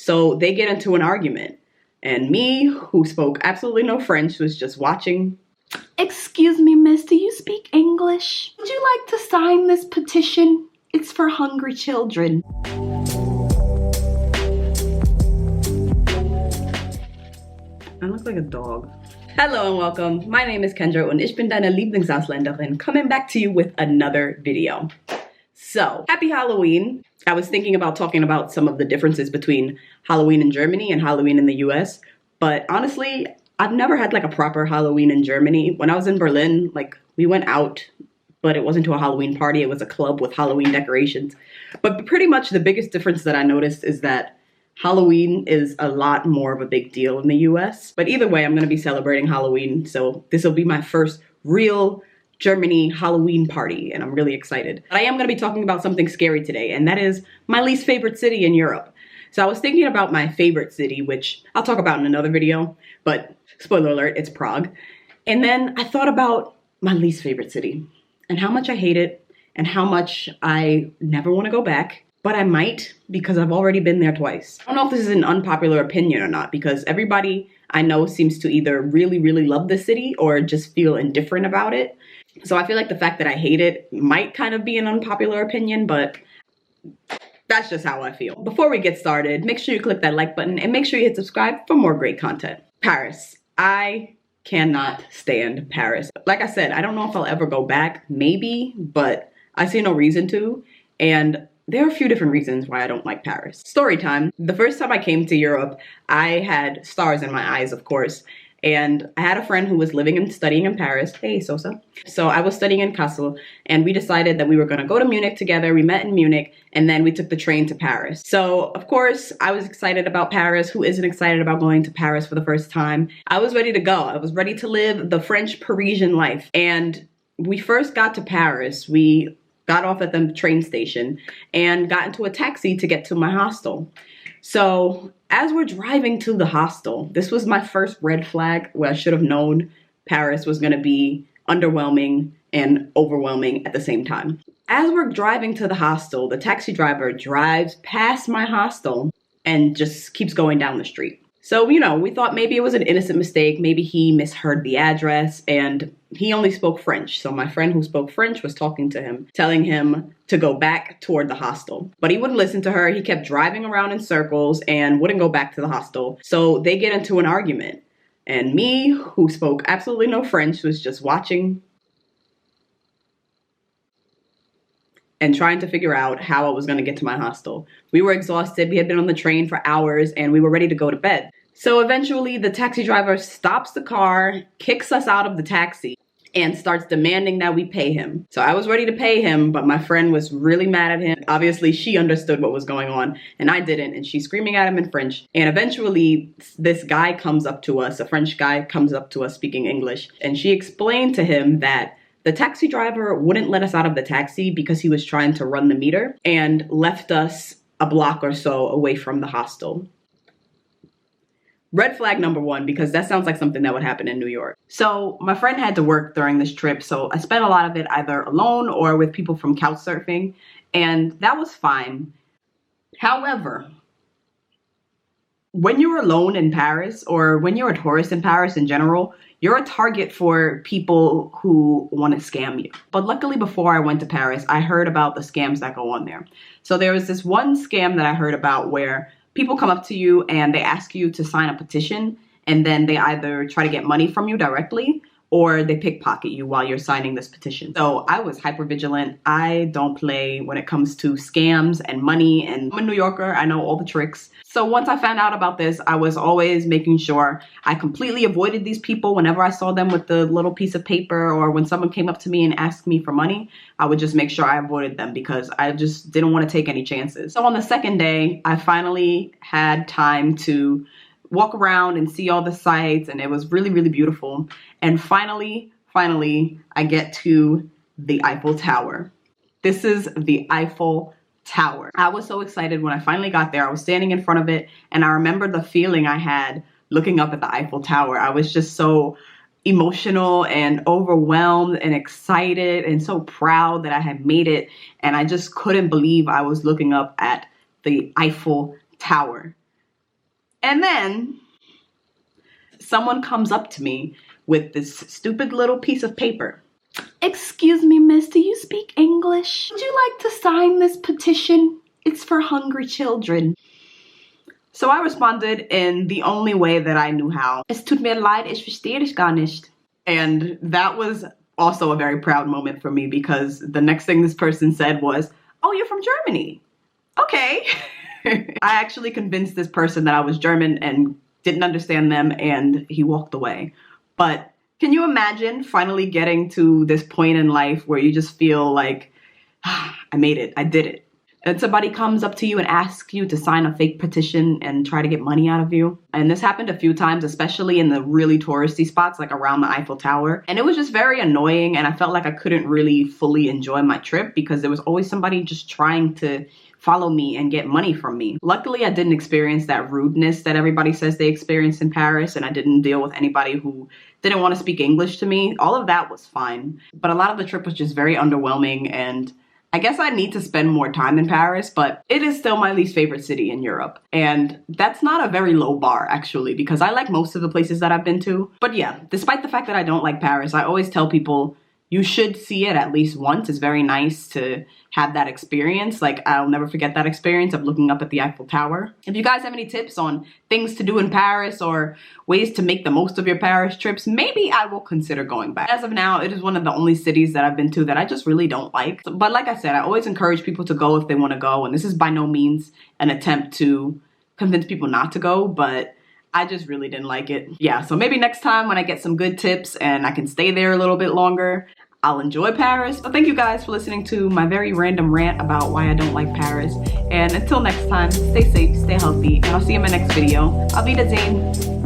So they get into an argument. And me, who spoke absolutely no French, was just watching. Excuse me, miss, do you speak English? Would you like to sign this petition? It's for hungry children. I look like a dog. Hello and welcome. My name is Kendra und ich bin deine Lieblingsausländerin, coming back to you with another video. So, happy Halloween. I was thinking about talking about some of the differences between Halloween in Germany and Halloween in the US, but honestly, I've never had like a proper Halloween in Germany. When I was in Berlin, like we went out, but it wasn't to a Halloween party. It was a club with Halloween decorations. But pretty much the biggest difference that I noticed is that Halloween is a lot more of a big deal in the US. But either way, I'm going to be celebrating Halloween. So this will be my first real Germany Halloween party, and I'm really excited. But I am going to be talking about something scary today, and that is my least favorite city in Europe. So I was thinking about my favorite city, which I'll talk about in another video, but spoiler alert, it's Prague. And then I thought about my least favorite city and how much I hate it and how much I never want to go back, but I might because I've already been there twice. I don't know if this is an unpopular opinion or not, because everybody I know seems to either really, really love the city or just feel indifferent about it. So I feel like the fact that I hate it might kind of be an unpopular opinion, but that's just how I feel. Before we get started, make sure you click that like button and make sure you hit subscribe for more great content. Paris. I cannot stand Paris. Like I said, I don't know if I'll ever go back, maybe, but I see no reason to. And there are a few different reasons why I don't like Paris. Story time. The first time I came to Europe, I had stars in my eyes, of course. And I had a friend who was living and studying in Paris. Hey, Sosa. So I was studying in Kassel, and we decided that we were going to go to Munich together. We met in Munich, and then we took the train to Paris. So, of course, I was excited about Paris. Who isn't excited about going to Paris for the first time? I was ready to go. I was ready to live the French Parisian life. And we first got to Paris. We got off at the train station and got into a taxi to get to my hostel. So as we're driving to the hostel, this was my first red flag where I should have known Paris was going to be underwhelming and overwhelming at the same time. As we're driving to the hostel, the taxi driver drives past my hostel and just keeps going down the street. So, you know, we thought maybe it was an innocent mistake. Maybe he misheard the address, and he only spoke French. So my friend who spoke French was talking to him, telling him to go back toward the hostel. But he wouldn't listen to her. He kept driving around in circles and wouldn't go back to the hostel. So they get into an argument. And me, who spoke absolutely no French, was just watching and trying to figure out how I was going to get to my hostel. We were exhausted. We had been on the train for hours and we were ready to go to bed. So eventually the taxi driver stops the car, kicks us out of the taxi, and starts demanding that we pay him. So I was ready to pay him, but my friend was really mad at him. Obviously, she understood what was going on, and I didn't, and she's screaming at him in French. And eventually, this guy comes up to us, a French guy comes up to us speaking English, and she explained to him that the taxi driver wouldn't let us out of the taxi because he was trying to run the meter and left us a block or so away from the hostel. Red flag number one, because that sounds like something that would happen in New York. So my friend had to work during this trip, so I spent a lot of it either alone or with people from couch surfing, and that was fine. However, when you're alone in Paris, or when you're a tourist in Paris in general, you're a target for people who want to scam you. But luckily, before I went to Paris, I heard about the scams that go on there. So there was this one scam that I heard about where people come up to you and they ask you to sign a petition, and then they either try to get money from you directly or they pickpocket you while you're signing this petition. So I was hyper vigilant. I don't play when it comes to scams and money, and I'm a New Yorker. I know all the tricks. So once I found out about this, I was always making sure I completely avoided these people whenever I saw them with the little piece of paper, or when someone came up to me and asked me for money, I would just make sure I avoided them because I just didn't want to take any chances. So on the second day, I finally had time to walk around and see all the sights, and it was really, really beautiful. And finally, I get to the Eiffel Tower. This is the Eiffel Tower. I was so excited when I finally got there. I was standing in front of it, and I remember the feeling I had looking up at the Eiffel Tower. I was just so emotional and overwhelmed and excited and so proud that I had made it. And I just couldn't believe I was looking up at the Eiffel Tower. And then someone comes up to me with this stupid little piece of paper. Excuse me, miss, do you speak English? Would you like to sign this petition? It's for hungry children. So I responded in the only way that I knew how. Es tut mir leid, ich verstehe dich gar nicht. And that was also a very proud moment for me because the next thing this person said was, oh, you're from Germany. Okay. I actually convinced this person that I was German and didn't understand them, and he walked away. But can you imagine finally getting to this point in life where you just feel like, I made it, I did it. And somebody comes up to you and asks you to sign a fake petition and try to get money out of you. And this happened a few times, especially in the really touristy spots, like around the Eiffel Tower. And it was just very annoying, and I felt like I couldn't really fully enjoy my trip because there was always somebody just trying to follow me and get money from me. Luckily, I didn't experience that rudeness that everybody says they experienced in Paris, and I didn't deal with anybody who didn't want to speak English to me. All of that was fine. But a lot of the trip was just very underwhelming, and I guess I need to spend more time in Paris, but it is still my least favorite city in Europe. And that's not a very low bar, actually, because I like most of the places that I've been to. But yeah, despite the fact that I don't like Paris, I always tell people you should see it at least once. It's very nice to have that experience. Like, I'll never forget that experience of looking up at the Eiffel Tower. If you guys have any tips on things to do in Paris or ways to make the most of your Paris trips, maybe I will consider going back. As of now, it is one of the only cities that I've been to that I just really don't like. But like I said, I always encourage people to go if they want to go. And this is by no means an attempt to convince people not to go, but I just really didn't like it. Yeah, so maybe next time when I get some good tips and I can stay there a little bit longer, I'll enjoy Paris. But thank you guys for listening to my very random rant about why I don't like Paris. And until next time, stay safe, stay healthy, and I'll see you in my next video. Auf Wiedersehen.